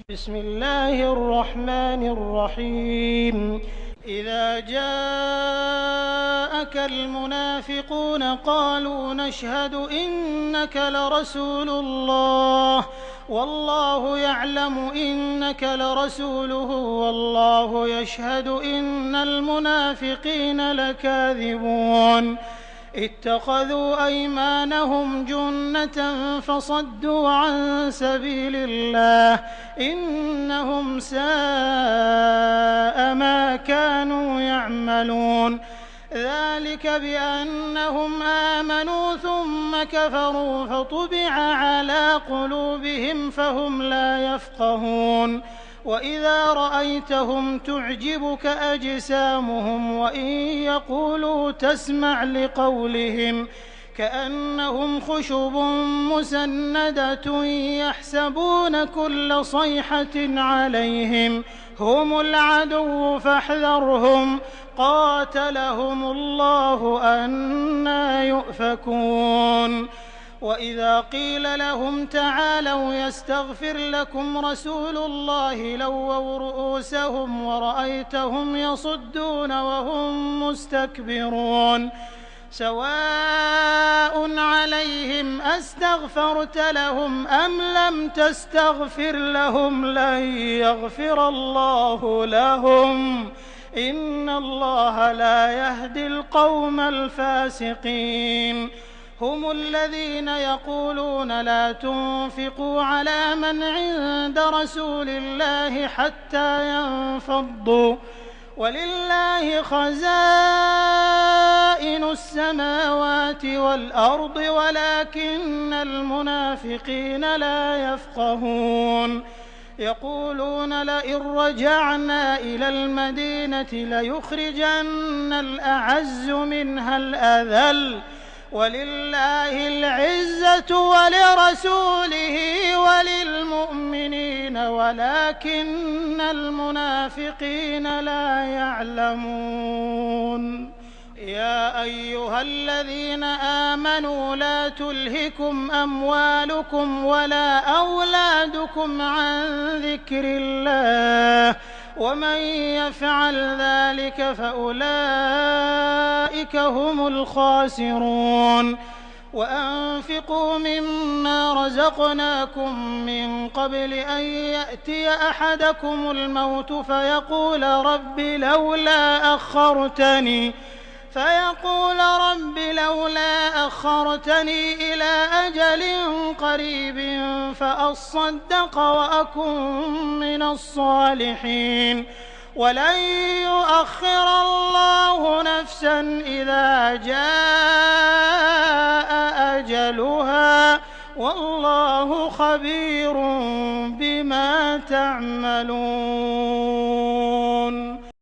بسم الله الرحمن الرحيم إذا جاءك المنافقون قالوا نشهد إنك لرسول الله والله يعلم إنك لرسوله والله يشهد إن المنافقين لكاذبون اتخذوا أيمانهم جنة فصدوا عن سبيل الله إنهم ساء ما كانوا يعملون ذلك بأنهم آمنوا ثم كفروا فطبع على قلوبهم فهم لا يفقهون وإذا رأيتهم تعجبك أجسامهم وإن يقولوا تسمع لقولهم كأنهم خشب مسندة يحسبون كل صيحة عليهم هم العدو فاحذرهم قاتلهم الله أنى يؤفكون وإذا قيل لهم تعالوا يستغفر لكم رسول الله لووا رؤوسهم ورأيتهم يصدون وهم مستكبرون سواء عليهم أستغفرت لهم أم لم تستغفر لهم لن يغفر الله لهم إن الله لا يهدي القوم الفاسقين هم الذين يقولون لا تنفقوا على من عند رسول الله حتى ينفضوا ولله خزائن السماوات والأرض ولكن المنافقين لا يفقهون يقولون لئن رجعنا إلى المدينة ليخرجن الأعز منها الأذل ولله العزة ولرسوله وللمؤمنين ولكن المنافقين لا يعلمون يا أيها الذين آمنوا لا تلهكم أموالكم ولا أولادكم عن ذكر الله ومن يفعل ذلك فأولئك هم الخاسرون وأنفقوا مما رزقناكم من قبل أن يأتي أحدكم الموت فيقول رب لولا أخرتني إلى أجل قريب فأصدق وأكن من الصالحين ولن يؤخر الله نفسا إذا جاء أجلها والله خبير بما تعملون